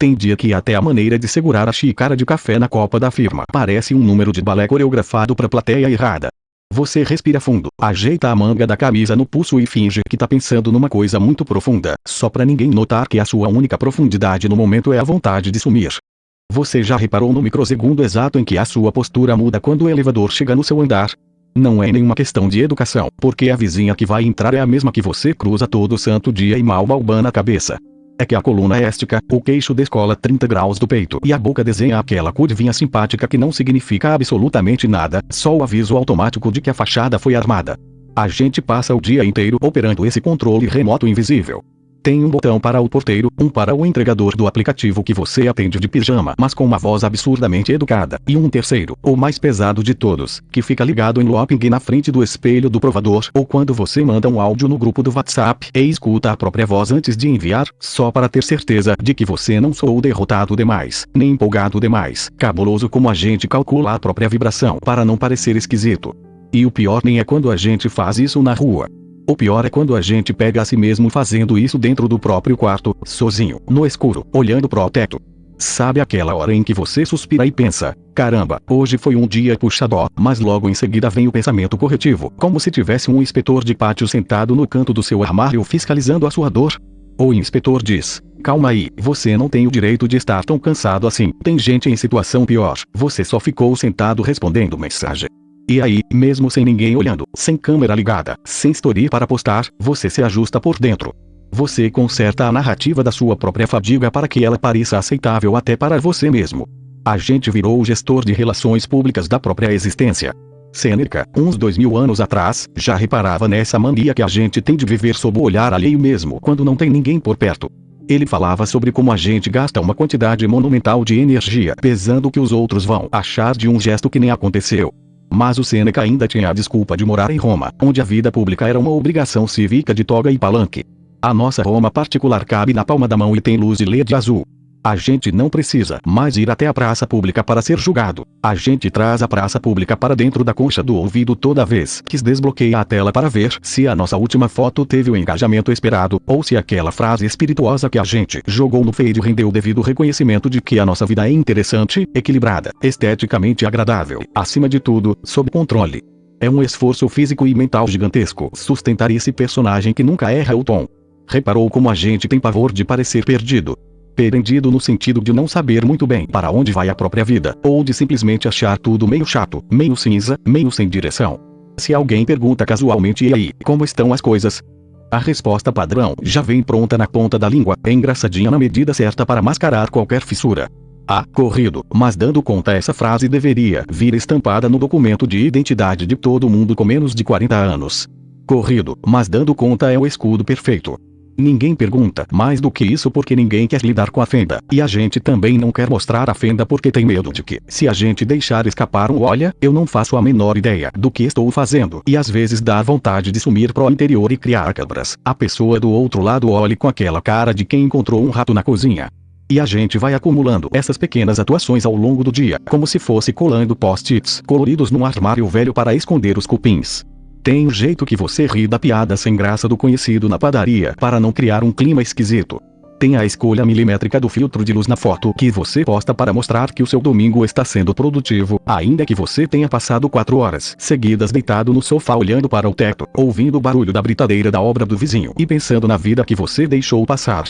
Tem dia que até a maneira de segurar a xícara de café na copa da firma parece um número de balé coreografado pra plateia errada. Você respira fundo, ajeita a manga da camisa no pulso e finge que tá pensando numa coisa muito profunda, só pra ninguém notar que a sua única profundidade no momento é a vontade de sumir. Você já reparou no microsegundo exato em que a sua postura muda quando o elevador chega no seu andar? Não é nenhuma questão de educação, porque a vizinha que vai entrar é a mesma que você cruza todo santo dia e mal balbana a cabeça. É que a coluna é estica, o queixo descola 30 graus do peito e a boca desenha aquela curvinha simpática que não significa absolutamente nada, só o aviso automático de que a fachada foi armada. A gente passa o dia inteiro operando esse controle remoto invisível. Tem um botão para o porteiro, um para o entregador do aplicativo que você atende de pijama mas com uma voz absurdamente educada, e um terceiro, o mais pesado de todos, que fica ligado em looping na frente do espelho do provador ou quando você manda um áudio no grupo do WhatsApp e escuta a própria voz antes de enviar, só para ter certeza de que você não soou derrotado demais, nem empolgado demais, cabuloso como a gente calcula a própria vibração para não parecer esquisito. E o pior nem é quando a gente faz isso na rua. O pior é quando a gente pega a si mesmo fazendo isso dentro do próprio quarto, sozinho, no escuro, olhando pro teto. Sabe aquela hora em que você suspira e pensa, caramba, hoje foi um dia puxadó, mas logo em seguida vem o pensamento corretivo, como se tivesse um inspetor de pátio sentado no canto do seu armário fiscalizando a sua dor. O inspetor diz, calma aí, você não tem o direito de estar tão cansado assim, tem gente em situação pior, você só ficou sentado respondendo mensagem. E aí, mesmo sem ninguém olhando, sem câmera ligada, sem story para postar, você se ajusta por dentro. Você conserta a narrativa da sua própria fadiga para que ela pareça aceitável até para você mesmo. A gente virou o gestor de relações públicas da própria existência. Sêneca, uns 2000 anos atrás, já reparava nessa mania que a gente tem de viver sob o olhar alheio mesmo quando não tem ninguém por perto. Ele falava sobre como a gente gasta uma quantidade monumental de energia pesando o que os outros vão achar de um gesto que nem aconteceu. Mas o Sêneca ainda tinha a desculpa de morar em Roma, onde a vida pública era uma obrigação cívica de toga e palanque. A nossa Roma particular cabe na palma da mão e tem luz de LED azul. A gente não precisa mais ir até a praça pública para ser julgado. A gente traz a praça pública para dentro da concha do ouvido toda vez que desbloqueia a tela para ver se a nossa última foto teve o engajamento esperado, ou se aquela frase espirituosa que a gente jogou no feed rendeu o devido reconhecimento de que a nossa vida é interessante, equilibrada, esteticamente agradável, acima de tudo, sob controle. É um esforço físico e mental gigantesco sustentar esse personagem que nunca erra o tom. Reparou como a gente tem pavor de parecer perdido? Perdido no sentido de não saber muito bem para onde vai a própria vida, ou de simplesmente achar tudo meio chato, meio cinza, meio sem direção. Se alguém pergunta casualmente e aí, como estão as coisas? A resposta padrão já vem pronta na ponta da língua, engraçadinha na medida certa para mascarar qualquer fissura. Corrido, mas dando conta essa frase deveria vir estampada no documento de identidade de todo mundo com menos de 40 anos. Corrido, mas dando conta é o escudo perfeito. Ninguém pergunta mais do que isso porque ninguém quer lidar com a fenda, e a gente também não quer mostrar a fenda porque tem medo de que, se a gente deixar escapar um olha, eu não faço a menor ideia do que estou fazendo, e às vezes dá vontade de sumir pro interior e criar cabras, a pessoa do outro lado olhe com aquela cara de quem encontrou um rato na cozinha. E a gente vai acumulando essas pequenas atuações ao longo do dia, como se fosse colando post-its coloridos num armário velho para esconder os cupins. Tem um jeito que você ri da piada sem graça do conhecido na padaria para não criar um clima esquisito. Tem a escolha milimétrica do filtro de luz na foto que você posta para mostrar que o seu domingo está sendo produtivo, ainda que você tenha passado 4 horas seguidas deitado no sofá olhando para o teto, ouvindo o barulho da britadeira da obra do vizinho e pensando na vida que você deixou passar.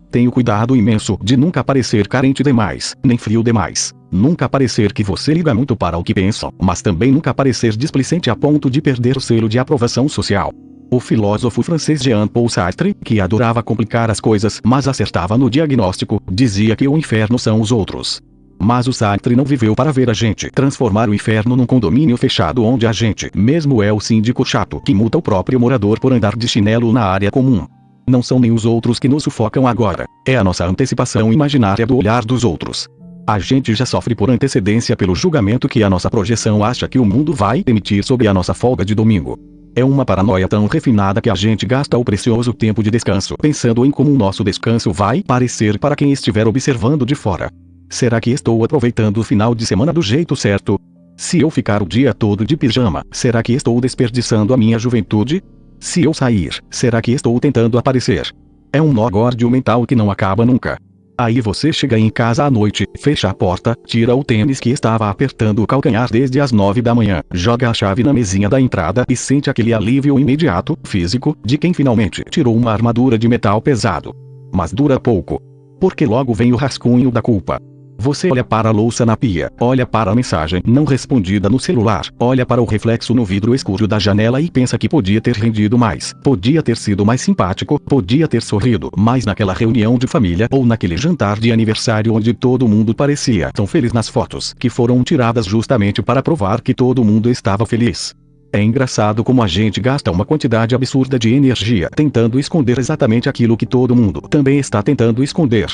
Tem o cuidado imenso de nunca parecer carente demais, nem frio demais. Nunca parecer que você liga muito para o que pensam, mas também nunca parecer displicente a ponto de perder o selo de aprovação social. O filósofo francês Jean-Paul Sartre, que adorava complicar as coisas mas acertava no diagnóstico, dizia que o inferno são os outros. Mas o Sartre não viveu para ver a gente transformar o inferno num condomínio fechado onde a gente mesmo é o síndico chato que multa o próprio morador por andar de chinelo na área comum. Não são nem os outros que nos sufocam agora, é a nossa antecipação imaginária do olhar dos outros. A gente já sofre por antecedência pelo julgamento que a nossa projeção acha que o mundo vai emitir sobre a nossa folga de domingo. É uma paranoia tão refinada que a gente gasta o precioso tempo de descanso pensando em como o nosso descanso vai parecer para quem estiver observando de fora. Será que estou aproveitando o final de semana do jeito certo? Se eu ficar o dia todo de pijama, será que estou desperdiçando a minha juventude? Se eu sair, será que estou tentando aparecer? É um nó górdio mental que não acaba nunca. Aí você chega em casa à noite, fecha a porta, tira o tênis que estava apertando o calcanhar desde as 9 da manhã, joga a chave na mesinha da entrada e sente aquele alívio imediato, físico, de quem finalmente tirou uma armadura de metal pesado. Mas dura pouco. Porque logo vem o rascunho da culpa. Você olha para a louça na pia, olha para a mensagem não respondida no celular, olha para o reflexo no vidro escuro da janela e pensa que podia ter rendido mais, podia ter sido mais simpático, podia ter sorrido mais naquela reunião de família ou naquele jantar de aniversário onde todo mundo parecia tão feliz nas fotos que foram tiradas justamente para provar que todo mundo estava feliz. É engraçado como a gente gasta uma quantidade absurda de energia tentando esconder exatamente aquilo que todo mundo também está tentando esconder.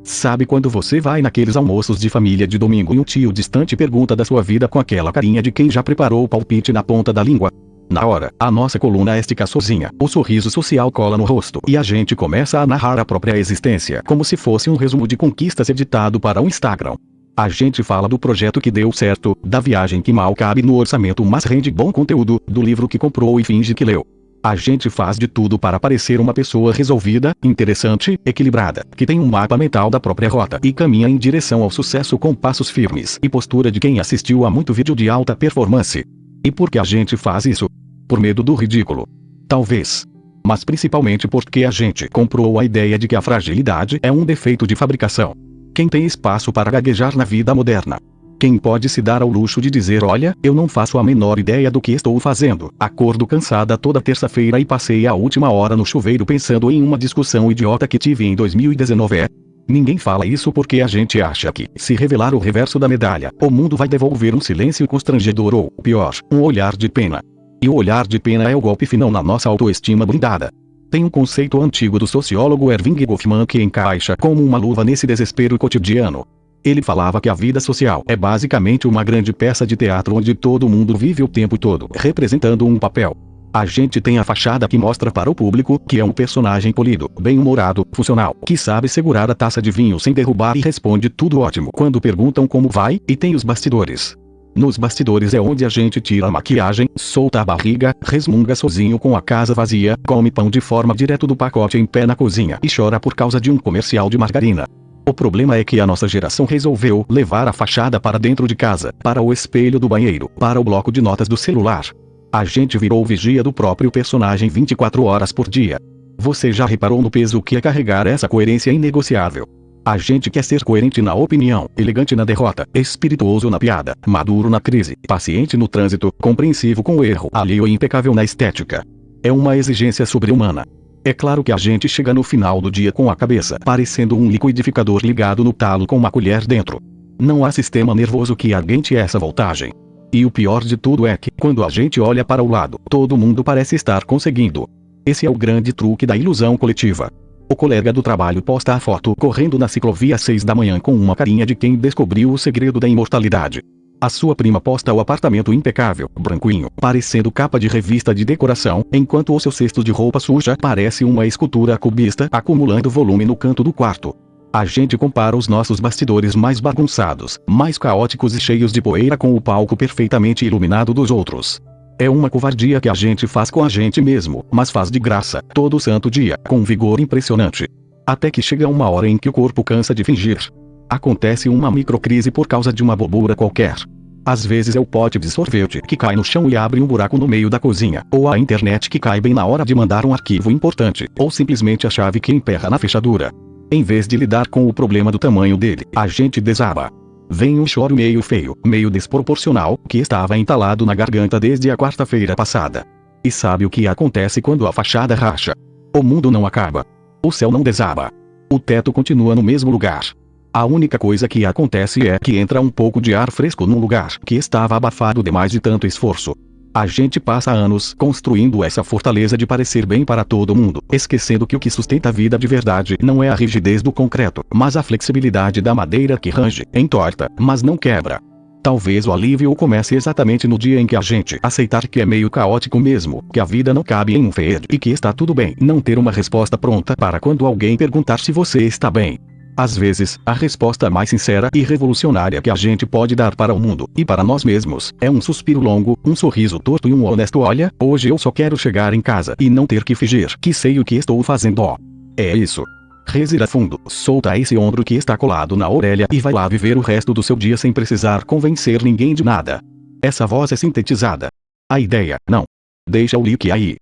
Sabe quando você vai naqueles almoços de família de domingo e um tio distante pergunta da sua vida com aquela carinha de quem já preparou o palpite na ponta da língua? Na hora, a nossa coluna estica sozinha, o sorriso social cola no rosto e a gente começa a narrar a própria existência como se fosse um resumo de conquistas editado para o Instagram. A gente fala do projeto que deu certo, da viagem que mal cabe no orçamento mas rende bom conteúdo, do livro que comprou e finge que leu. A gente faz de tudo para parecer uma pessoa resolvida, interessante, equilibrada, que tem um mapa mental da própria rota e caminha em direção ao sucesso com passos firmes e postura de quem assistiu a muito vídeo de alta performance. E por que a gente faz isso? Por medo do ridículo? Talvez. Mas principalmente porque a gente comprou a ideia de que a fragilidade é um defeito de fabricação. Quem tem espaço para gaguejar na vida moderna? Quem pode se dar ao luxo de dizer olha, eu não faço a menor ideia do que estou fazendo, acordo cansada toda terça-feira e passei a última hora no chuveiro pensando em uma discussão idiota que tive em 2019 Ninguém fala isso porque a gente acha que, se revelar o reverso da medalha, o mundo vai devolver um silêncio constrangedor ou, pior, um olhar de pena. E o olhar de pena é o golpe final na nossa autoestima blindada. Tem um conceito antigo do sociólogo Erving Goffman que encaixa como uma luva nesse desespero cotidiano. Ele falava que a vida social é basicamente uma grande peça de teatro onde todo mundo vive o tempo todo representando um papel. A gente tem a fachada que mostra para o público que é um personagem polido, bem-humorado, funcional, que sabe segurar a taça de vinho sem derrubar e responde tudo ótimo quando perguntam como vai, e tem os bastidores. Nos bastidores é onde a gente tira a maquiagem, solta a barriga, resmunga sozinho com a casa vazia, come pão de forma direto do pacote em pé na cozinha e chora por causa de um comercial de margarina. O problema é que a nossa geração resolveu levar a fachada para dentro de casa, para o espelho do banheiro, para o bloco de notas do celular. A gente virou vigia do próprio personagem 24 horas por dia. Você já reparou no peso que é carregar essa coerência inegociável? A gente quer ser coerente na opinião, elegante na derrota, espirituoso na piada, maduro na crise, paciente no trânsito, compreensivo com o erro, alheio e impecável na estética. É uma exigência sobre-humana. É claro que a gente chega no final do dia com a cabeça parecendo um liquidificador ligado no talo com uma colher dentro. Não há sistema nervoso que aguente essa voltagem. E o pior de tudo é que, quando a gente olha para o lado, todo mundo parece estar conseguindo. Esse é o grande truque da ilusão coletiva. O colega do trabalho posta a foto correndo na ciclovia às 6 da manhã com uma carinha de quem descobriu o segredo da imortalidade. A sua prima posta o apartamento impecável, branquinho, parecendo capa de revista de decoração, enquanto o seu cesto de roupa suja parece uma escultura cubista acumulando volume no canto do quarto. A gente compara os nossos bastidores mais bagunçados, mais caóticos e cheios de poeira com o palco perfeitamente iluminado dos outros. É uma covardia que a gente faz com a gente mesmo, mas faz de graça, todo santo dia, com um vigor impressionante. Até que chega uma hora em que o corpo cansa de fingir. Acontece uma microcrise por causa de uma bobura qualquer. Às vezes é o pote de sorvete que cai no chão e abre um buraco no meio da cozinha, ou a internet que cai bem na hora de mandar um arquivo importante, ou simplesmente a chave que emperra na fechadura. Em vez de lidar com o problema do tamanho dele, a gente desaba. Vem um choro meio feio, meio desproporcional, que estava entalado na garganta desde a quarta-feira passada. E sabe o que acontece quando a fachada racha? O mundo não acaba. O céu não desaba. O teto continua no mesmo lugar. A única coisa que acontece é que entra um pouco de ar fresco num lugar que estava abafado demais de tanto esforço. A gente passa anos construindo essa fortaleza de parecer bem para todo mundo, esquecendo que o que sustenta a vida de verdade não é a rigidez do concreto, mas a flexibilidade da madeira que range, entorta, mas não quebra. Talvez o alívio comece exatamente no dia em que a gente aceitar que é meio caótico mesmo, que a vida não cabe em um FED e que está tudo bem não ter uma resposta pronta para quando alguém perguntar se você está bem. Às vezes, a resposta mais sincera e revolucionária que a gente pode dar para o mundo, e para nós mesmos, é um suspiro longo, um sorriso torto e um honesto olha, hoje eu só quero chegar em casa e não ter que fingir que sei o que estou fazendo. É isso. Respira fundo, solta esse ombro que está colado na orelha e vai lá viver o resto do seu dia sem precisar convencer ninguém de nada. Essa voz é sintetizada. A ideia, não. Deixa o leak aí.